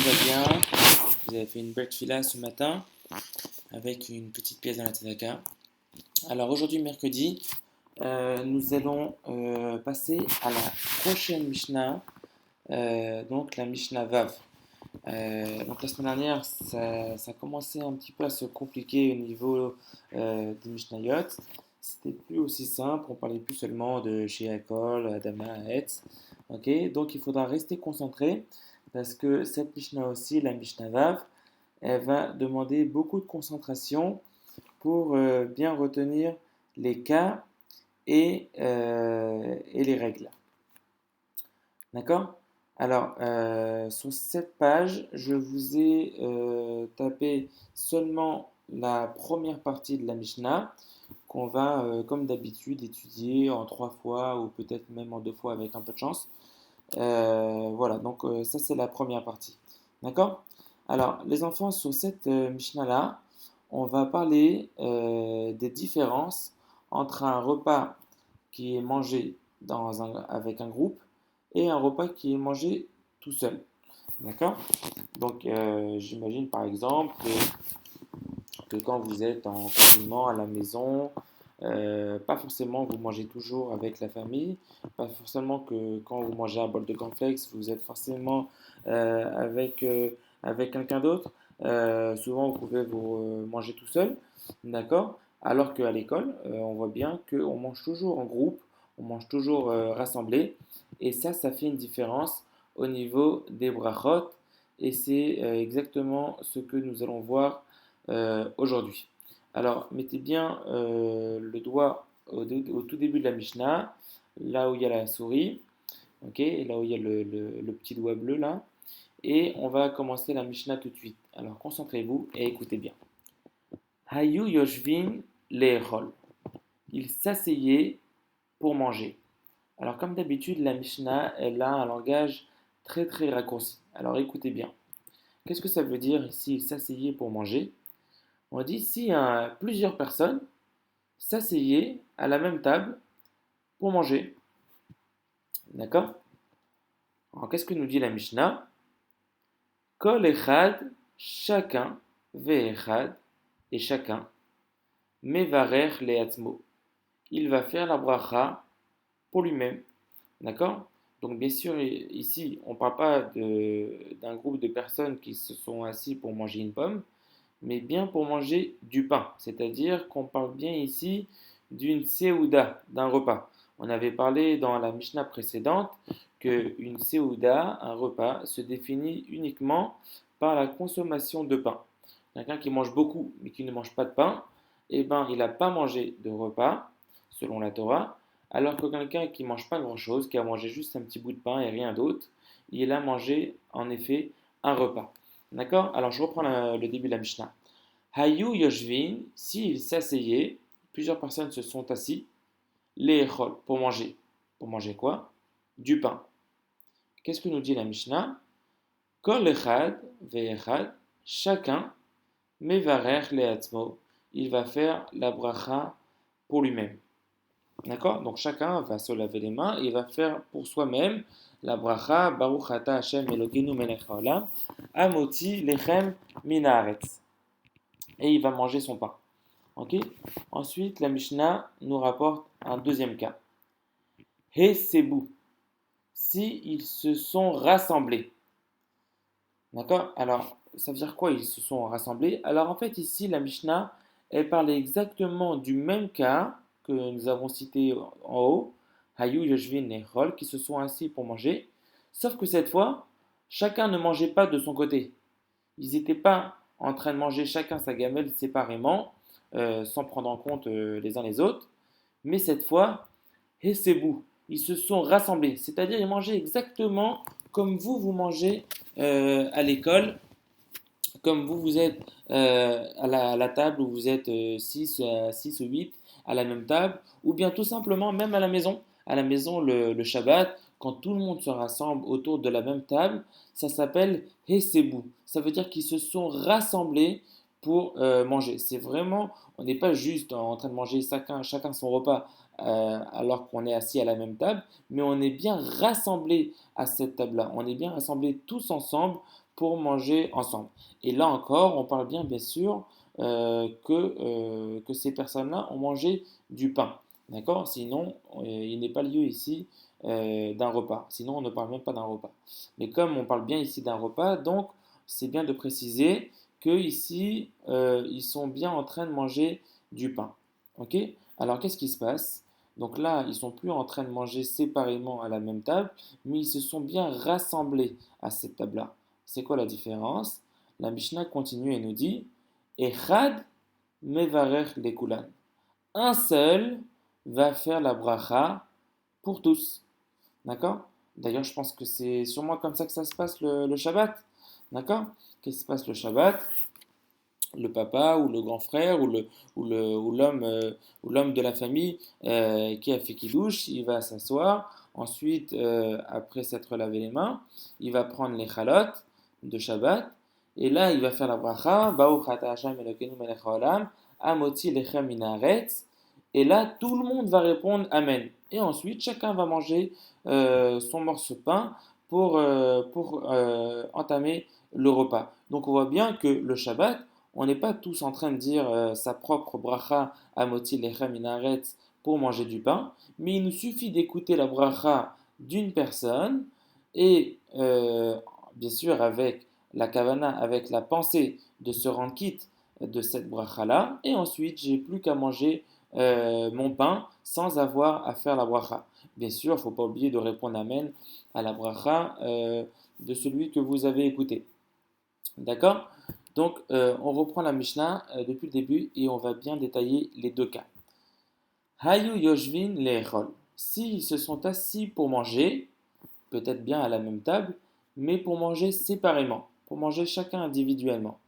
va bien. Vous avez fait une belle fila ce matin avec une petite pièce dans la tzedaka. Alors aujourd'hui, mercredi, nous allons passer à la prochaine Mishnah, donc la Mishnah Vav. Donc la semaine dernière, ça a commencé un petit peu à se compliquer au niveau des Mishnayot. C'était plus aussi simple, on parlait plus seulement de Sheakol, Adama, Etz. Ok, donc il faudra rester concentré parce que cette Mishnah aussi, la Mishnah Vav, elle va demander beaucoup de concentration pour bien retenir les cas et les règles. D'accord? Alors, sur cette page, je vous ai tapé seulement la première partie de la Mishnah qu'on va, comme d'habitude, étudier en 3 fois ou peut-être même en 2 fois avec un peu de chance. Voilà, donc ça c'est la première partie. D'accord? Alors, les enfants, sur cette Mishnah-là, on va parler des différences entre un repas qui est mangé avec un groupe et un repas qui est mangé tout seul. D'accord? Donc, j'imagine par exemple que quand vous êtes en confinement à la maison, pas forcément vous mangez toujours avec la famille, pas forcément que quand vous mangez un bol de cornflakes, vous êtes forcément avec quelqu'un d'autre. Souvent, vous pouvez vous manger tout seul, d'accord? Alors qu'à l'école, on voit bien qu'on mange toujours en groupe, on mange toujours rassemblé, et ça fait une différence au niveau des brachot, et c'est exactement ce que nous allons voir aujourd'hui. Alors, mettez bien le doigt au tout début de la Mishnah, là où il y a la souris, ok, et là où il y a le petit doigt bleu là, et on va commencer la Mishnah tout de suite. Alors, concentrez-vous et écoutez bien. Hayu yoshvin le'echol. Il s'asseyait pour manger. Alors, comme d'habitude, la Mishnah, elle a un langage très très raccourci. Alors, écoutez bien. Qu'est-ce que ça veut dire ici, il s'asseyait pour manger? On dit si plusieurs personnes s'asseyaient à la même table pour manger. D'accord? Alors, qu'est-ce que nous dit la Mishnah? Kol echad, chacun, ve'echad, et chacun, mevarer le'atzmo. Il va faire la bracha pour lui-même. D'accord? Donc, bien sûr, ici, on ne parle pas d'un groupe de personnes qui se sont assis pour manger une pomme, mais bien pour manger du pain. C'est-à-dire qu'on parle bien ici d'une seouda, d'un repas. On avait parlé dans la Mishnah précédente qu'une seouda, un repas, se définit uniquement par la consommation de pain. Quelqu'un qui mange beaucoup mais qui ne mange pas de pain, eh ben, il n'a pas mangé de repas, selon la Torah, alors que quelqu'un qui ne mange pas grand-chose, qui a mangé juste un petit bout de pain et rien d'autre, il a mangé en effet un repas. D'accord? Alors je reprends le début de la Mishnah. Hayu yoshvin, s'il s'asseyait, plusieurs personnes se sont assis, le'echol, pour manger. Pour manger quoi? Du pain. Qu'est-ce que nous dit la Mishnah? Kol echad ve'echad, chacun, mevarer le'atzmo, il va faire la bracha pour lui-même. D'accord? Donc chacun va se laver les mains et il va faire pour soi-même la bracha Baruch ata Hashem Elokeinu melech haolam amoti lechem min haaretz. Et il va manger son pain. Ok? Ensuite, la Mishnah nous rapporte un deuxième cas. He sebu. Si ils se sont rassemblés. D'accord? Alors, ça veut dire quoi ils se sont rassemblés? Alors en fait ici, la Mishnah, elle parle exactement du même cas que nous avons cité en haut, Hayu, Yoshvin et Hol, qui se sont assis pour manger, sauf que cette fois, chacun ne mangeait pas de son côté. Ils n'étaient pas en train de manger chacun sa gamelle séparément, sans prendre en compte les uns les autres, mais cette fois, Hesebu, ils se sont rassemblés, c'est-à-dire ils mangeaient exactement comme vous mangez à l'école, comme vous êtes à la table où vous êtes 6 ou 8 à la même table, ou bien tout simplement même à la maison le Shabbat, quand tout le monde se rassemble autour de la même table, ça s'appelle Hesebu. Ça veut dire qu'ils se sont rassemblés pour manger. C'est vraiment, on n'est pas juste en train de manger chacun son repas alors qu'on est assis à la même table, mais on est bien rassemblés à cette table-là. On est bien rassemblés tous ensemble pour manger ensemble. Et là encore, on parle bien sûr que ces personnes-là ont mangé du pain. D'accord? Sinon, il n'est pas lieu ici d'un repas. Sinon, on ne parle même pas d'un repas. Mais comme on parle bien ici d'un repas, donc c'est bien de préciser que ici, ils sont bien en train de manger du pain. Ok? Alors, qu'est-ce qui se passe? Donc là, ils sont plus en train de manger séparément à la même table, mais ils se sont bien rassemblés à cette table-là. C'est quoi la différence? La Mishnah continue et nous dit Echad mevarech lekulan. Un seul va faire la bracha pour tous. D'accord? D'ailleurs, je pense que c'est sûrement comme ça que ça se passe le Shabbat. D'accord? Qu'est-ce qui se passe le Shabbat? Le papa ou le grand frère ou l'homme de la famille qui a fait kidouche, il va s'asseoir. Ensuite, après s'être lavé les mains, il va prendre les chalotes de Shabbat. Et là, il va faire la bracha. Baruch ata Hashem Elokeinu melech haolam, amoti lechem min haaretz. Et là, tout le monde va répondre Amen. Et ensuite, chacun va manger son morceau de pain pour entamer le repas. Donc, on voit bien que le Shabbat, on n'est pas tous en train de dire sa propre bracha amoti lechem min haaretz pour manger du pain, mais il nous suffit d'écouter la bracha d'une personne et bien sûr avec la kavana, avec la pensée de se rendre quitte de cette bracha-là, et ensuite j'ai plus qu'à manger mon pain sans avoir à faire la bracha. Bien sûr, il ne faut pas oublier de répondre Amen à la bracha de celui que vous avez écouté. D'accord? Donc, on reprend la Mishnah depuis le début et on va bien détailler les deux cas. Hayu yoshvin le'echol. S'ils se sont assis pour manger, peut-être bien à la même table, mais pour manger séparément, pour manger chacun individuellement.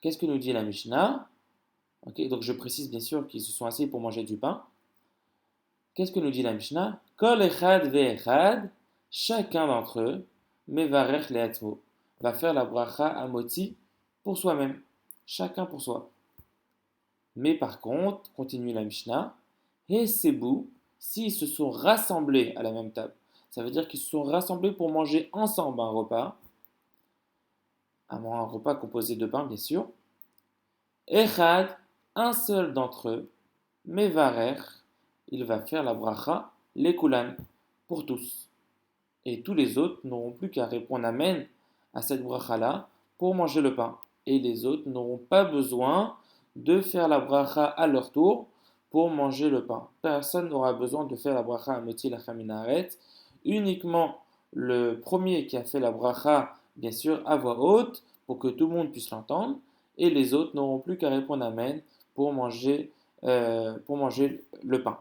Qu'est-ce que nous dit la Mishnah? Ok, donc je précise bien sûr qu'ils se sont assis pour manger du pain. Qu'est-ce que nous dit la Mishnah? Kol echad ve'echad, chacun d'entre eux, mevarech le'atzmo, va faire la bracha amoti pour soi-même, chacun pour soi. Mais par contre, continue la Mishnah, et Sebou, s'ils se sont rassemblés à la même table, ça veut dire qu'ils se sont rassemblés pour manger ensemble un repas composé de pain bien sûr. Echad, un seul d'entre eux, Mevarer, il va faire la bracha, l'ekulan, pour tous. Et tous les autres n'auront plus qu'à répondre Amen à cette bracha-là pour manger le pain. Et les autres n'auront pas besoin de faire la bracha à leur tour pour manger le pain. Personne n'aura besoin de faire la bracha à Moti Lechem min haaretz. Uniquement le premier qui a fait la bracha, bien sûr, à voix haute, pour que tout le monde puisse l'entendre. Et les autres n'auront plus qu'à répondre Amen pour manger le pain.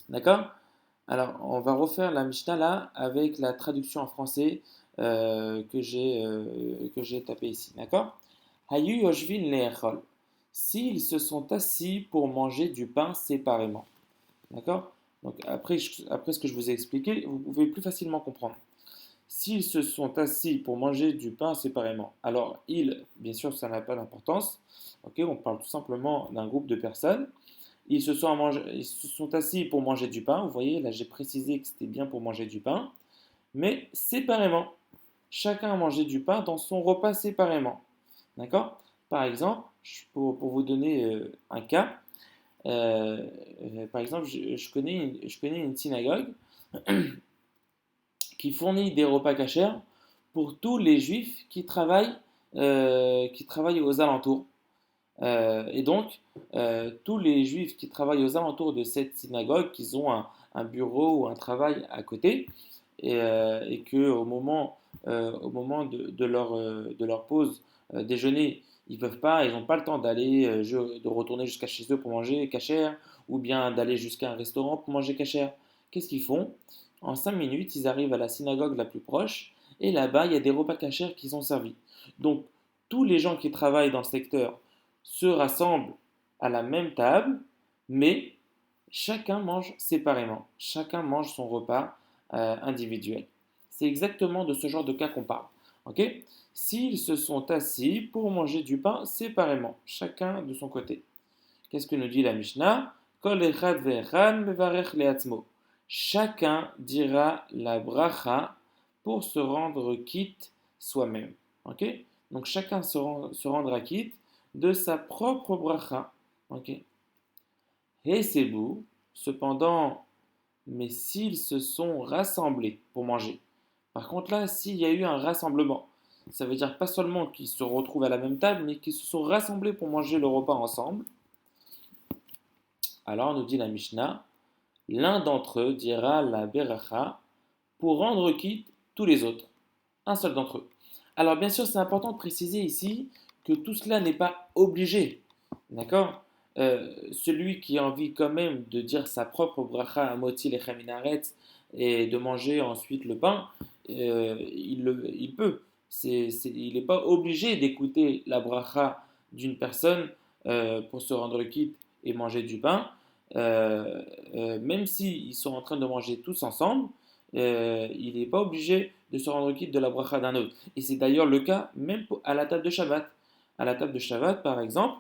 D'accord? Alors, on va refaire la Mishnah là avec la traduction en français que j'ai tapé ici. D'accord? Hayu yoshvin le'echol. S'ils se sont assis pour manger du pain séparément. D'accord? Donc, après ce que je vous ai expliqué, vous pouvez plus facilement comprendre. S'ils se sont assis pour manger du pain séparément, alors ils, bien sûr, ça n'a pas d'importance. Ok, on parle tout simplement d'un groupe de personnes. Ils se sont assis pour manger du pain. Vous voyez, là j'ai précisé que c'était bien pour manger du pain, mais séparément. Chacun a mangé du pain dans son repas séparément. D'accord? Par exemple, pour vous donner un cas, par exemple, je connais une synagogue qui fournit des repas cachers pour tous les juifs qui travaillent aux alentours. Et donc, tous les juifs qui travaillent aux alentours de cette synagogue, qui ont un bureau ou un travail à côté, et qu'au moment de leur pause déjeuner, ils peuvent pas, ils n'ont pas le temps de retourner jusqu'à chez eux pour manger cachère, ou bien d'aller jusqu'à un restaurant pour manger cachère. Qu'est-ce qu'ils font? En 5 minutes, ils arrivent à la synagogue la plus proche, et là-bas, il y a des repas cachers qui sont servis. Donc, tous les gens qui travaillent dans le secteur se rassemblent à la même table, mais chacun mange séparément. Chacun mange son repas individuel. C'est exactement de ce genre de cas qu'on parle. Ok? S'ils se sont assis pour manger du pain séparément, chacun de son côté. Qu'est-ce que nous dit la Mishnah? Kol echad ve'echad mevarech le'atzmo. Chacun dira la bracha pour se rendre quitte soi-même. Ok? Donc chacun se rendra quitte de sa propre bracha. Ok? Et c'est beau. Cependant, mais s'ils se sont rassemblés pour manger. Par contre là, s'il y a eu un rassemblement, ça veut dire pas seulement qu'ils se retrouvent à la même table, mais qu'ils se sont rassemblés pour manger le repas ensemble. Alors nous dit la Mishnah, l'un d'entre eux dira la beracha pour rendre quitte tous les autres. Un seul d'entre eux. Alors bien sûr, c'est important de préciser ici que tout cela n'est pas obligé. D'accord? Celui qui a envie quand même de dire sa propre bracha à moti lechem minaret et de manger ensuite le pain, il peut. Il n'est pas obligé d'écouter la bracha d'une personne pour se rendre quitte et manger du pain, même s'ils sont en train de manger tous ensemble, il n'est pas obligé de se rendre quitte de la bracha d'un autre. Et c'est d'ailleurs le cas même à la table de Shabbat. À la table de Shabbat, par exemple,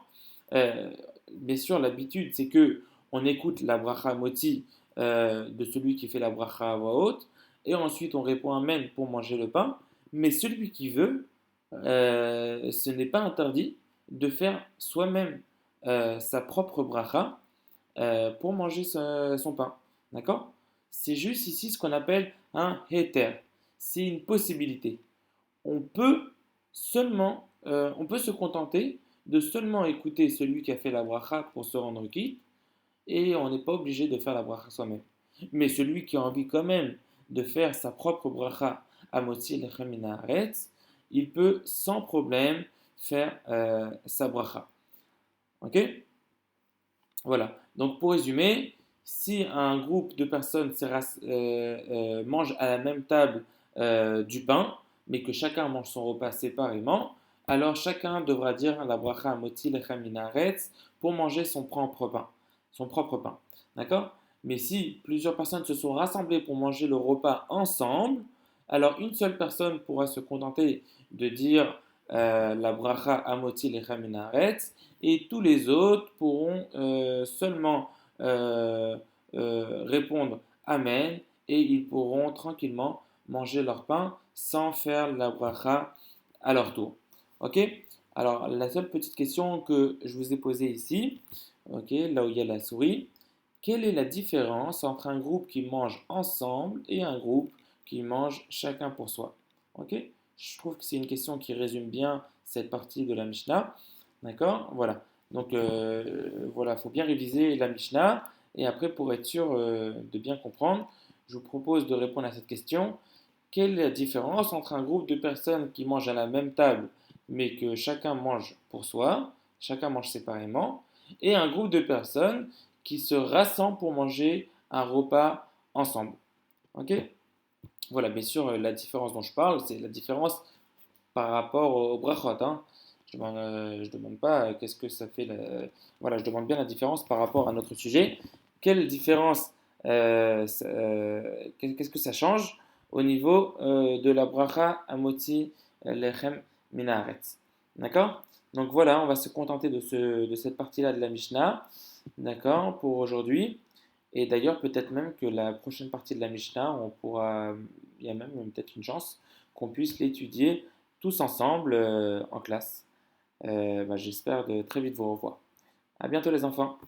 euh, bien sûr, l'habitude, c'est que on écoute la bracha moti de celui qui fait la bracha à voix haute, et ensuite on répond Amen pour manger le pain. Mais celui qui veut, ce n'est pas interdit de faire soi-même sa propre bracha pour manger son pain. D'accord? C'est juste ici ce qu'on appelle un heter. C'est une possibilité. On peut on peut se contenter de seulement écouter celui qui a fait la bracha pour se rendre quitte et on n'est pas obligé de faire la bracha soi-même. Mais celui qui a envie quand même de faire sa propre bracha à motzi lechem min haaretz, il peut sans problème faire sa bracha. Ok? Voilà. Donc pour résumer, si un groupe de personnes mange à la même table du pain, mais que chacun mange son repas séparément, alors chacun devra dire la bracha moti lechem min haaretz pour manger son propre pain. Son propre pain. D'accord? Mais si plusieurs personnes se sont rassemblées pour manger le repas ensemble, alors une seule personne pourra se contenter de dire la bracha amoti lechem min haaretz et tous les autres pourront seulement répondre Amen et ils pourront tranquillement manger leur pain sans faire la bracha à leur tour. Ok? Alors, la seule petite question que je vous ai posée ici, ok, là où il y a la souris, quelle est la différence entre un groupe qui mange ensemble et un groupe qui mange chacun pour soi? Ok? Je trouve que c'est une question qui résume bien cette partie de la Mishnah. D'accord? Voilà. Donc voilà, il faut bien réviser la Mishnah. Et après, pour être sûr de bien comprendre, je vous propose de répondre à cette question. Quelle est la différence entre un groupe de personnes qui mangent à la même table, mais que chacun mange pour soi, chacun mange séparément, et un groupe de personnes qui se rassemblent pour manger un repas ensemble? Ok? Voilà, bien sûr, la différence dont je parle, c'est la différence par rapport au brachot. Hein. Je demande pas qu'est-ce que ça fait. Voilà, je demande bien la différence par rapport à notre sujet. Quelle différence, qu'est-ce que ça change au niveau de la bracha amoti lechem minaretz. D'accord? Donc voilà, on va se contenter de cette partie-là de la Mishnah. D'accord? Pour aujourd'hui. Et d'ailleurs, peut-être même que la prochaine partie de la Mishnah, il y a même peut-être une chance qu'on puisse l'étudier tous ensemble en classe. J'espère de très vite vous revoir. À bientôt les enfants.